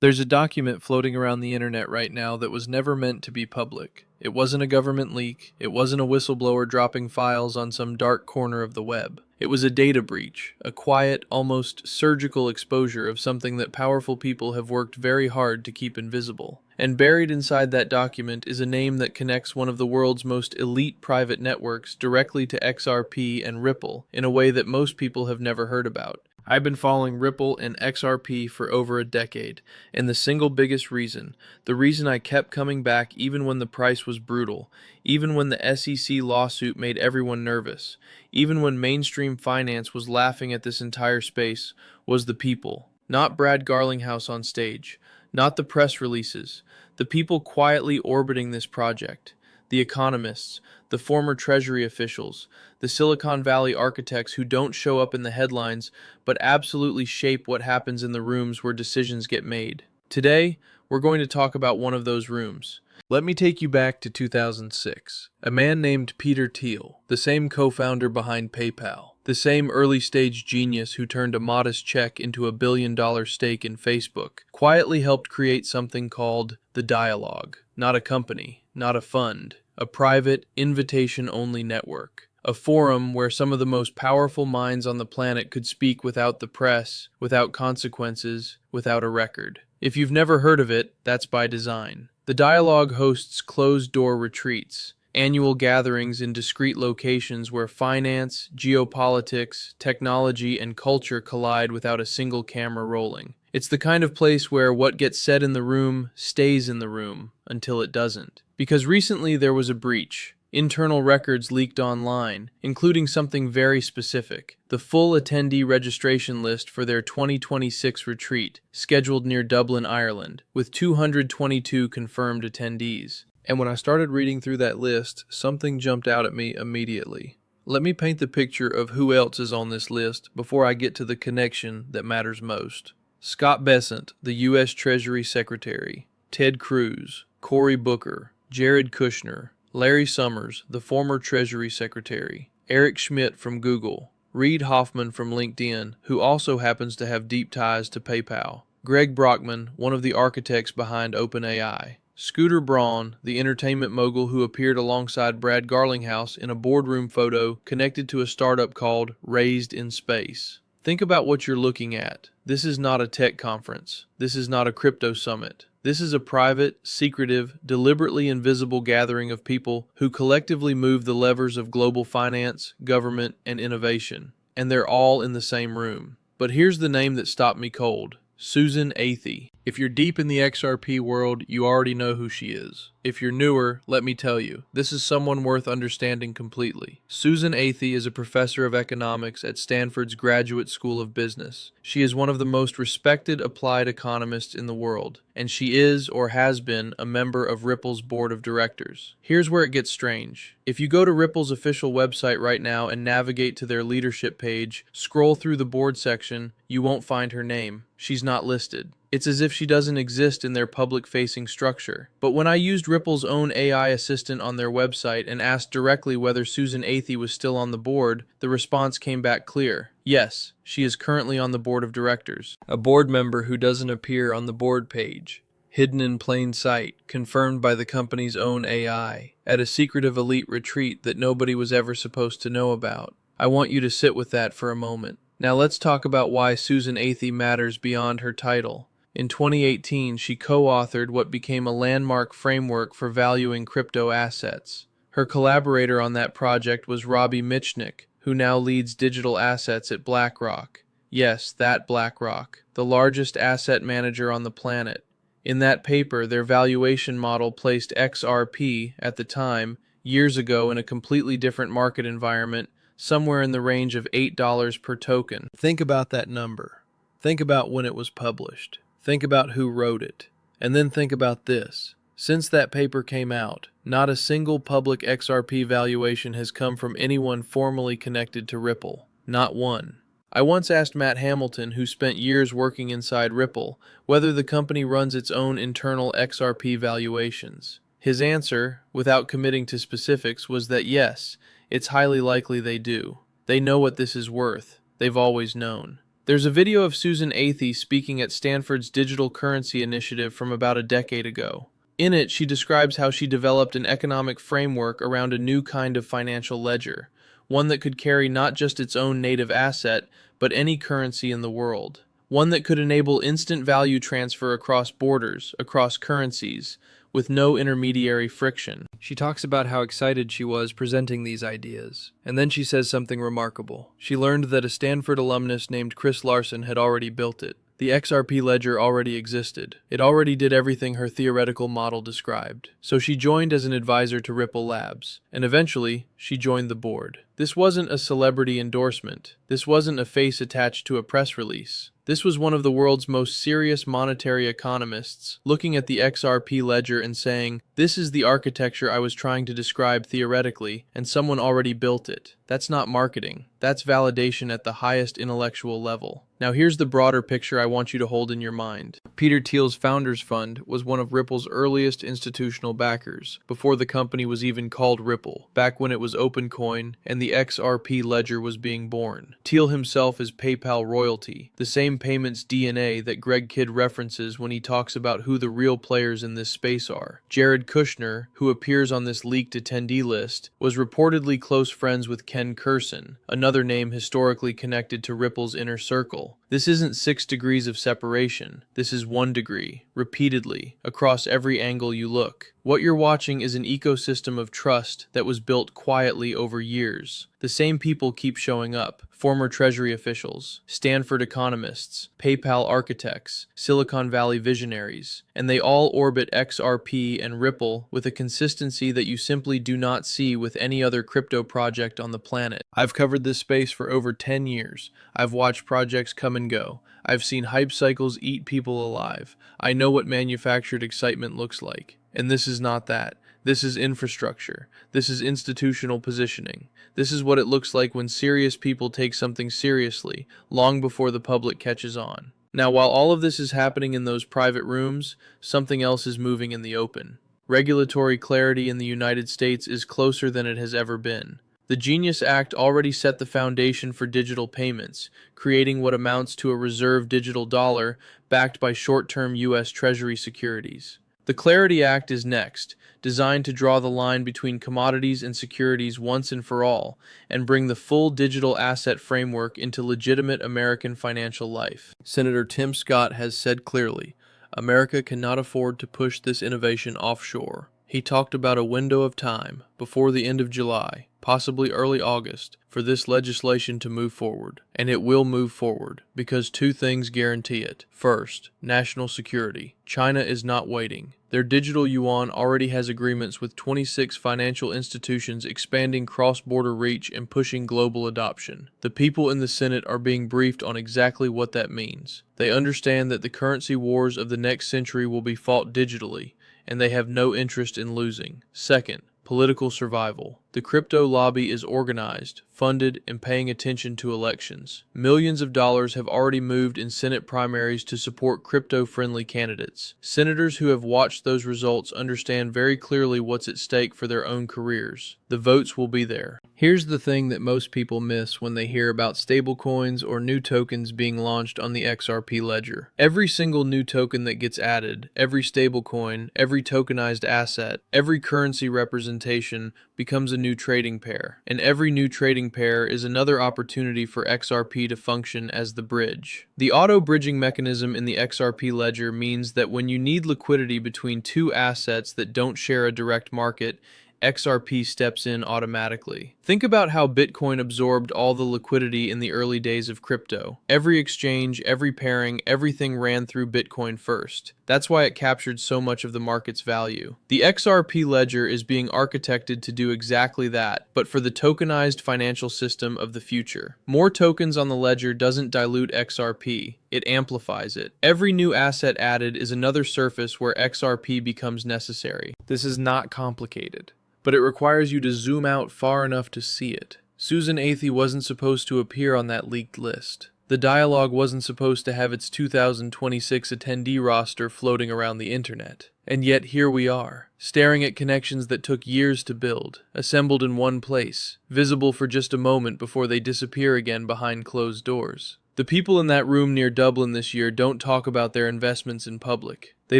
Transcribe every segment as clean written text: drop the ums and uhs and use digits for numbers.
There's a document floating around the internet right now that was never meant to be public. It wasn't a government leak. It wasn't a whistleblower dropping files on some dark corner of the web. It was a data breach, a quiet, almost surgical exposure of something that powerful people have worked very hard to keep invisible. And buried inside that document is a name that connects one of the world's most elite private networks directly to XRP and Ripple in a way that most people have never heard about. I've been following Ripple and XRP for over a decade, and the single biggest reason, the reason I kept coming back even when the price was brutal, even when the SEC lawsuit made everyone nervous, even when mainstream finance was laughing at this entire space, was the people. Not Brad Garlinghouse on stage, not the press releases, the people quietly orbiting this project. The economists, the former Treasury officials, the Silicon Valley architects who don't show up in the headlines but absolutely shape what happens in the rooms where decisions get made. Today, we're going to talk about one of those rooms. Let me take you back to 2006. A man named Peter Thiel, the same co-founder behind PayPal, the same early-stage genius who turned a modest check into a billion-dollar stake in Facebook, quietly helped create something called the Dialogue. Not a company, not a fund, a private, invitation-only network. A forum where some of the most powerful minds on the planet could speak without the press, without consequences, without a record. If you've never heard of it, that's by design. The Dialogue hosts closed-door retreats, annual gatherings in discrete locations where finance, geopolitics, technology, and culture collide without a single camera rolling. It's the kind of place where what gets said in the room stays in the room until it doesn't. Because recently there was a breach. Internal records leaked online, including something very specific, the full attendee registration list for their 2026 retreat, scheduled near Dublin, Ireland, with 222 confirmed attendees. And when I started reading through that list, something jumped out at me immediately. Let me paint the picture of who else is on this list before I get to the connection that matters most. Scott Bessent, the U.S. Treasury Secretary, Ted Cruz, Cory Booker, Jared Kushner, Larry Summers, the former Treasury Secretary, Eric Schmidt from Google, Reid Hoffman from LinkedIn, who also happens to have deep ties to PayPal, Greg Brockman, one of the architects behind OpenAI, Scooter Braun, the entertainment mogul who appeared alongside Brad Garlinghouse in a boardroom photo connected to a startup called Raised in Space. Think about what you're looking at. This is not a tech conference. This is not a crypto summit. This is a private, secretive, deliberately invisible gathering of people who collectively move the levers of global finance, government, and innovation. And they're all in the same room. But here's the name that stopped me cold. Susan Athey. If you're deep in the XRP world, you already know who she is. If you're newer, let me tell you, this is someone worth understanding completely. Susan Athey is a professor of economics at Stanford's Graduate School of Business. She is one of the most respected applied economists in the world, and she is, or has been, a member of Ripple's board of directors. Here's where it gets strange. If you go to Ripple's official website right now and navigate to their leadership page, scroll through the board section, you won't find her name. She's not listed. It's as if she doesn't exist in their public-facing structure. But when I used Ripple's own AI assistant on their website and asked directly whether Susan Athey was still on the board, the response came back clear. Yes, she is currently on the board of directors. A board member who doesn't appear on the board page. Hidden in plain sight, confirmed by the company's own AI, at a secretive elite retreat that nobody was ever supposed to know about. I want you to sit with that for a moment. Now let's talk about why Susan Athey matters beyond her title. In 2018, she co-authored what became a landmark framework for valuing crypto assets. Her collaborator on that project was Robbie Mitchnick, who now leads digital assets at BlackRock. Yes, that BlackRock, the largest asset manager on the planet. In that paper, their valuation model placed XRP, at the time, years ago in a completely different market environment, somewhere in the range of $8 per token. Think about that number. Think about when it was published. Think about who wrote it. And then think about this. Since that paper came out, not a single public XRP valuation has come from anyone formally connected to Ripple. Not one. I once asked Matt Hamilton, who spent years working inside Ripple, whether the company runs its own internal XRP valuations. His answer, without committing to specifics, was that yes, it's highly likely they do. They know what this is worth. They've always known. There's a video of Susan Athey speaking at Stanford's digital currency initiative from about a decade ago. In it, she describes how she developed an economic framework around a new kind of financial ledger, one that could carry not just its own native asset, but any currency in the world. One that could enable instant value transfer across borders, across currencies, with no intermediary friction. She talks about how excited she was presenting these ideas. And then she says something remarkable. She learned that a Stanford alumnus named Chris Larsen had already built it. The XRP Ledger already existed. It already did everything her theoretical model described. So she joined as an advisor to Ripple Labs, and eventually, she joined the board. This wasn't a celebrity endorsement. This wasn't a face attached to a press release. This was one of the world's most serious monetary economists looking at the XRP Ledger and saying, "This is the architecture I was trying to describe theoretically, and someone already built it." That's not marketing. That's validation at the highest intellectual level. Now here's the broader picture I want you to hold in your mind. Peter Thiel's Founders Fund was one of Ripple's earliest institutional backers, before the company was even called Ripple, back when it was OpenCoin and the XRP Ledger was being born. Thiel himself is PayPal royalty, the same payments DNA that Greg Kidd references when he talks about who the real players in this space are. Jared Kushner, who appears on this leaked attendee list, was reportedly close friends with Ken Kurson, another name historically connected to Ripple's inner circle. This isn't 6 degrees of separation. This is 1 degree, repeatedly, across every angle you look. What you're watching is an ecosystem of trust that was built quietly over years. The same people keep showing up: former Treasury officials, Stanford economists, PayPal architects, Silicon Valley visionaries, and they all orbit XRP and Ripple with a consistency that you simply do not see with any other crypto project on the planet. I've covered this space for over 10 years. I've watched projects come and go. I've seen hype cycles eat people alive. I know what manufactured excitement looks like. And this is not that. This is infrastructure. This is institutional positioning. This is what it looks like when serious people take something seriously, long before the public catches on. Now, while all of this is happening in those private rooms, something else is moving in the open. Regulatory clarity in the United States is closer than it has ever been. The Genius Act already set the foundation for digital payments, creating what amounts to a reserve digital dollar backed by short-term U.S. Treasury securities. The Clarity Act is next, designed to draw the line between commodities and securities once and for all, and bring the full digital asset framework into legitimate American financial life. Senator Tim Scott has said clearly, America cannot afford to push this innovation offshore. He talked about a window of time, before the end of July, possibly early August, for this legislation to move forward. And it will move forward, because 2 things guarantee it. First, national security. China is not waiting. Their digital yuan already has agreements with 26 financial institutions expanding cross-border reach and pushing global adoption. The people in the Senate are being briefed on exactly what that means. They understand that the currency wars of the next century will be fought digitally, and they have no interest in losing. Second, political survival. The crypto lobby is organized, funded, and paying attention to elections. Millions of dollars have already moved in Senate primaries to support crypto-friendly candidates. Senators who have watched those results understand very clearly what's at stake for their own careers. The votes will be there. Here's the thing that most people miss when they hear about stablecoins or new tokens being launched on the XRP Ledger. Every single new token that gets added, every stablecoin, every tokenized asset, every currency representation becomes a new trading pair. And every new trading pair is another opportunity for XRP to function as the bridge. The auto-bridging mechanism in the XRP Ledger means that when you need liquidity between 2 assets that don't share a direct market, XRP steps in automatically. Think about how Bitcoin absorbed all the liquidity in the early days of crypto. Every exchange, every pairing, everything ran through Bitcoin first. That's why it captured so much of the market's value. The XRP Ledger is being architected to do exactly that, but for the tokenized financial system of the future. More tokens on the ledger doesn't dilute XRP. It amplifies it. Every new asset added is another surface where XRP becomes necessary. This is not complicated, but it requires you to zoom out far enough to see it. Susan Athey wasn't supposed to appear on that leaked list. The dialogue wasn't supposed to have its 2026 attendee roster floating around the internet. And yet here we are, staring at connections that took years to build, assembled in one place, visible for just a moment before they disappear again behind closed doors. The people in that room near Dublin this year don't talk about their investments in public. They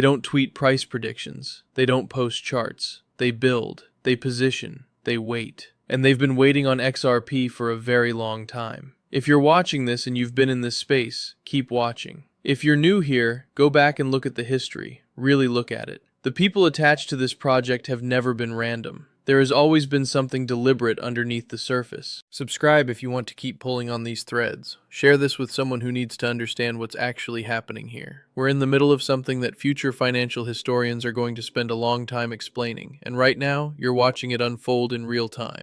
don't tweet price predictions. They don't post charts. They build. They position. They wait. And they've been waiting on XRP for a very long time. If you're watching this and you've been in this space, keep watching. If you're new here, go back and look at the history. Really look at it. The people attached to this project have never been random. There has always been something deliberate underneath the surface. Subscribe if you want to keep pulling on these threads. Share this with someone who needs to understand what's actually happening here. We're in the middle of something that future financial historians are going to spend a long time explaining, and right now, you're watching it unfold in real time.